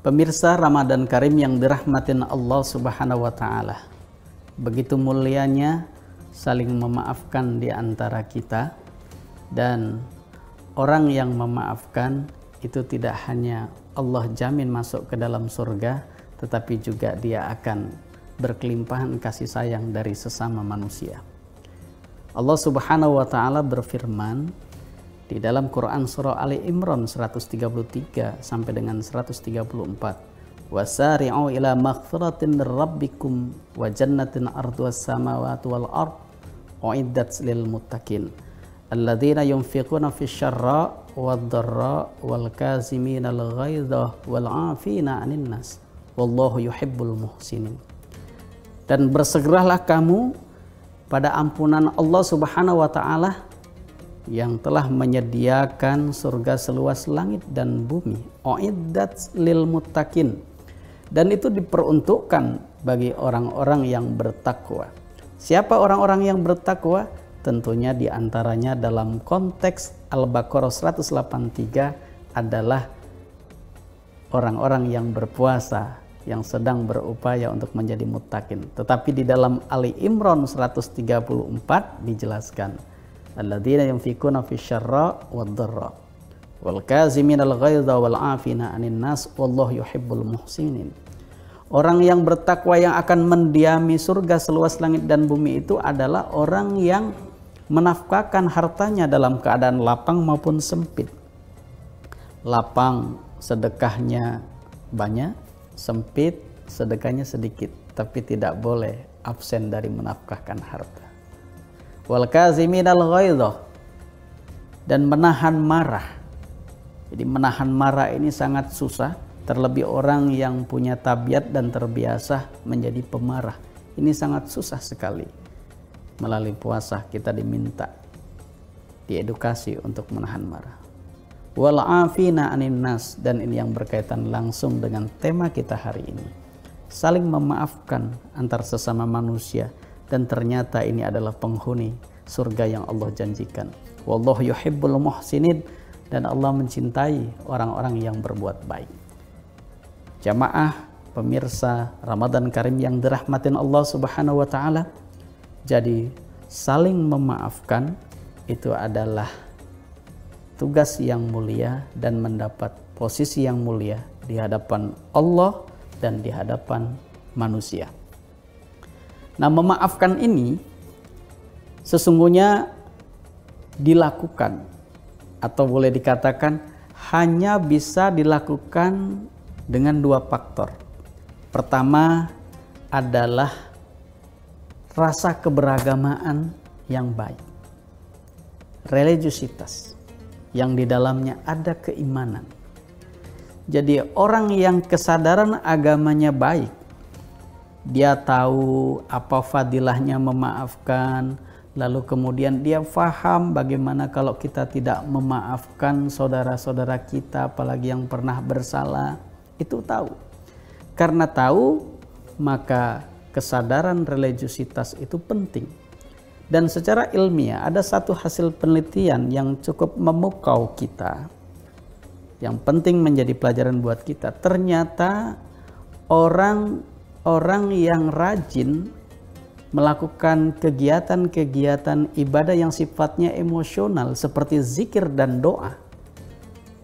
Pemirsa Ramadan Karim yang dirahmatin Allah Subhanahu wa Ta'ala, begitu mulianya saling memaafkan di antara kita, dan orang yang memaafkan itu tidak hanya Allah jamin masuk ke dalam surga, tetapi juga dia akan berkelimpahan kasih sayang dari sesama manusia. Allah Subhanahu wa Ta'ala berfirman di dalam Quran surah Ali Imran 133 sampai dengan 134, wasari'u ila maghfiratin mir rabbikum wa jannatin arduhas samawati wal ard uiddat lil muttaqin alladzina yunfiquna fis syarra wad dharra wal kazimina al ghaidha wal 'afina 'anil nas wallahu yuhibbul muhsinin. Dan bersegeralah kamu pada ampunan Allah Subhanahu wa Ta'ala yang telah menyediakan surga seluas langit dan bumi, uiddat lil muttaqin, dan itu diperuntukkan bagi orang-orang yang bertakwa. Siapa orang-orang yang bertakwa? Tentunya diantaranya dalam konteks Al-Baqarah 183 adalah orang-orang yang berpuasa, yang sedang berupaya untuk menjadi muttaqin. Tetapi di dalam Ali Imran 134 dijelaskan, alladzina yunfikuna fisyarra wad dharra wal kaziminal ghaidha wal 'afina 'anil nas wallahu yuhibbul muhsinin. Orang yang bertakwa yang akan mendiami surga seluas langit dan bumi itu adalah orang yang menafkahkan hartanya dalam keadaan lapang maupun sempit. Lapang sedekahnya banyak, sempit sedekahnya sedikit, tapi tidak boleh absen dari menafkahkan harta. Wal kaziminal ghaidha, dan menahan marah. Jadi menahan marah ini sangat susah, terlebih orang yang punya tabiat dan terbiasa menjadi pemarah. Ini sangat susah sekali. Melalui puasa kita diminta, diedukasi untuk menahan marah. Wal 'afina 'anil nas, dan ini yang berkaitan langsung dengan tema kita hari ini. Saling memaafkan antar sesama manusia, dan ternyata ini adalah penghuni surga yang Allah janjikan. Wallahu yuhibbul muhsinin, dan Allah mencintai orang-orang yang berbuat baik. Jamaah pemirsa Ramadan Karim yang dirahmatin Allah Subhanahu wa Ta'ala, jadi saling memaafkan itu adalah tugas yang mulia dan mendapat posisi yang mulia di hadapan Allah dan di hadapan manusia. Nah, memaafkan ini sesungguhnya dilakukan, atau boleh dikatakan hanya bisa dilakukan dengan dua faktor. Pertama adalah rasa keberagamaan yang baik, religiusitas yang di dalamnya ada keimanan. Jadi orang yang kesadaran agamanya baik, dia tahu apa fadilahnya memaafkan, lalu kemudian dia faham bagaimana kalau kita tidak memaafkan saudara-saudara kita, apalagi yang pernah bersalah. Itu tahu. Karena tahu, maka kesadaran religiusitas itu penting. Dan secara ilmiah ada satu hasil penelitian yang cukup memukau kita, yang penting menjadi pelajaran buat kita. Ternyata orang yang rajin melakukan kegiatan-kegiatan ibadah yang sifatnya emosional seperti zikir dan doa,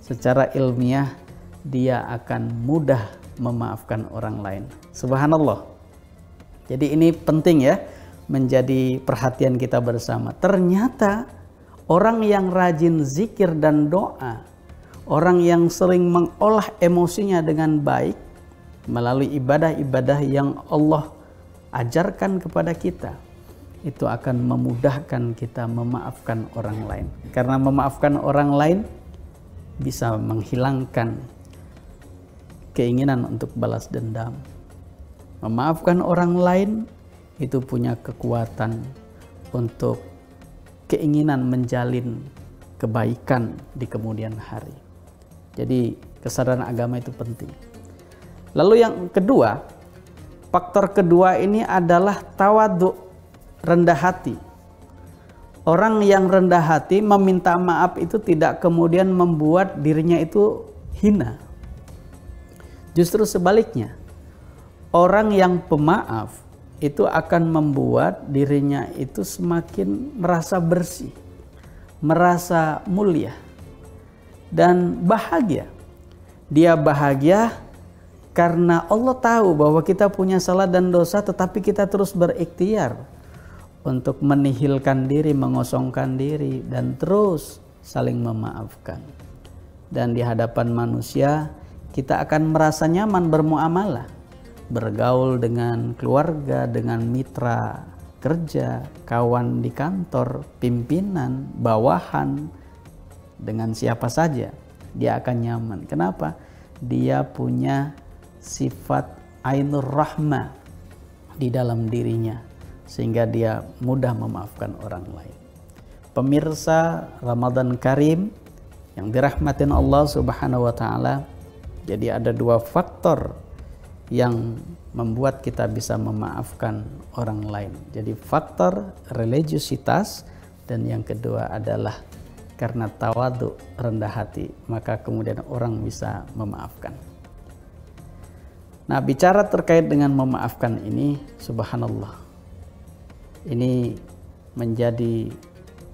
secara ilmiah dia akan mudah memaafkan orang lain. Subhanallah. Jadi ini penting ya, menjadi perhatian kita bersama. Ternyata orang yang rajin zikir dan doa, orang yang sering mengolah emosinya dengan baik melalui ibadah-ibadah yang Allah ajarkan kepada kita, itu akan memudahkan kita memaafkan orang lain. Karena memaafkan orang lain bisa menghilangkan keinginan untuk balas dendam. Memaafkan orang lain itu punya kekuatan untuk keinginan menjalin kebaikan di kemudian hari. Jadi kesadaran agama itu penting. Lalu yang kedua, faktor kedua ini adalah tawadhu, rendah hati. Orang yang rendah hati meminta maaf itu tidak kemudian membuat dirinya itu hina. Justru sebaliknya, orang yang pemaaf itu akan membuat dirinya itu semakin merasa bersih, merasa mulia, dan bahagia. Dia bahagia karena Allah tahu bahwa kita punya salah dan dosa, tetapi kita terus berikhtiar untuk menihilkan diri, mengosongkan diri, dan terus saling memaafkan. Dan di hadapan manusia, kita akan merasa nyaman bermuamalah, bergaul dengan keluarga, dengan mitra kerja, kawan di kantor, pimpinan, bawahan, dengan siapa saja dia akan nyaman. Kenapa? Dia punya sifat ainur rahmah di dalam dirinya, sehingga dia mudah memaafkan orang lain. Pemirsa Ramadan Karim yang dirahmatin Allah Subhanahu wa taala, jadi ada dua faktor yang membuat kita bisa memaafkan orang lain. Jadi faktor religiusitas, dan yang kedua adalah karena tawadu, rendah hati, maka kemudian orang bisa memaafkan. Nah, bicara terkait dengan memaafkan ini, subhanallah, ini menjadi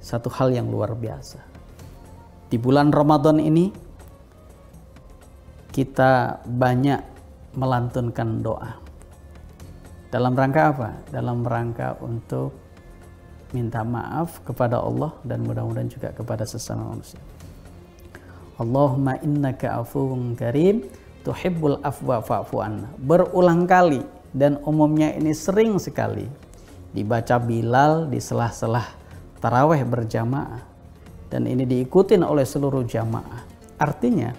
satu hal yang luar biasa. Di bulan Ramadan ini kita banyak melantunkan doa. Dalam rangka apa? Dalam rangka untuk minta maaf kepada Allah dan mudah-mudahan juga kepada sesama manusia. Allahumma innaka afuwun karim tuhibbul afwa fa'fu anna. Berulang kali, dan umumnya ini sering sekali dibaca Bilal di selah-selah tarawih berjamaah, dan ini diikutin oleh seluruh jamaah. Artinya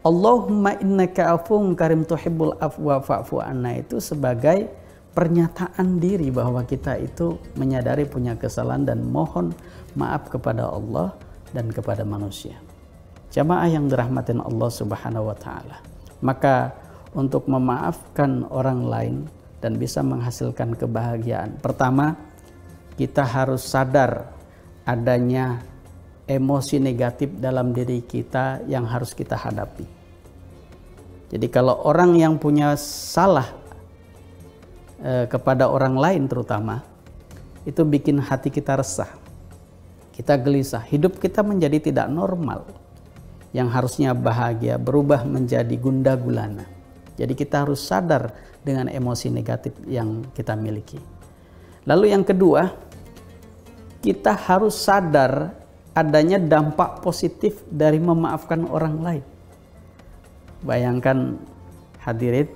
Allahumma innaka afuwun karim tuhibbul afwa fa'fu anna itu sebagai pernyataan diri bahwa kita itu menyadari punya kesalahan dan mohon maaf kepada Allah dan kepada manusia. Jamaah yang dirahmatin Allah Subhanahu wa taala. Maka untuk memaafkan orang lain dan bisa menghasilkan kebahagiaan, pertama, kita harus sadar adanya emosi negatif dalam diri kita yang harus kita hadapi. Jadi kalau orang yang punya salah kepada orang lain terutama, itu bikin hati kita resah, kita gelisah, hidup kita menjadi tidak normal. Yang harusnya bahagia berubah menjadi gundah gulana. Jadi kita harus sadar dengan emosi negatif yang kita miliki. Lalu yang kedua, kita harus sadar adanya dampak positif dari memaafkan orang lain. Bayangkan hadirin,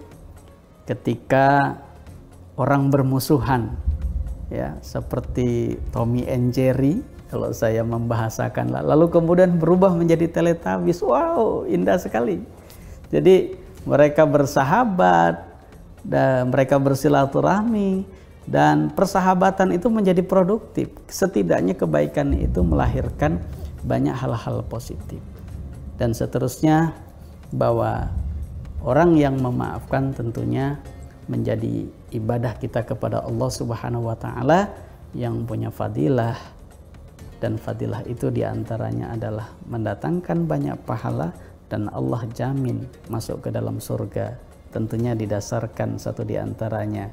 ketika orang bermusuhan, ya, seperti Tommy and Jerry kalau saya membahasakan, lalu kemudian berubah menjadi Teletubbies. Wow, indah sekali. Jadi mereka bersahabat dan mereka bersilaturahmi, dan persahabatan itu menjadi produktif. Setidaknya kebaikan itu melahirkan banyak hal-hal positif. Dan seterusnya, bahwa orang yang memaafkan tentunya menjadi ibadah kita kepada Allah Subhanahu wa taala yang punya fadilah, dan fadilah itu diantaranya adalah mendatangkan banyak pahala, dan Allah jamin masuk ke dalam surga. Tentunya didasarkan satu diantaranya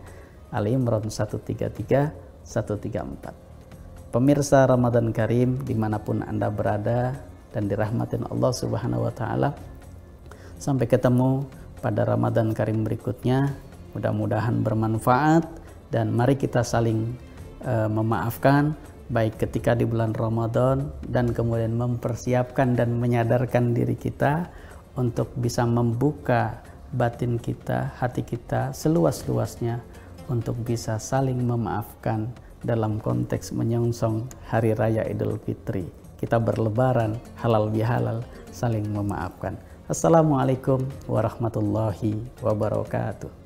Ali Imran 133, 134. Pemirsa Ramadan Karim dimanapun Anda berada dan dirahmatin Allah Subhanahu wa taala, sampai ketemu pada Ramadan Karim berikutnya. Mudah-mudahan bermanfaat, dan mari kita saling memaafkan, baik ketika di bulan Ramadan, dan kemudian mempersiapkan dan menyadarkan diri kita untuk bisa membuka batin kita, hati kita seluas-luasnya untuk bisa saling memaafkan dalam konteks menyongsong Hari Raya Idul Fitri. Kita berlebaran, halal bihalal, saling memaafkan. Assalamualaikum warahmatullahi wabarakatuh.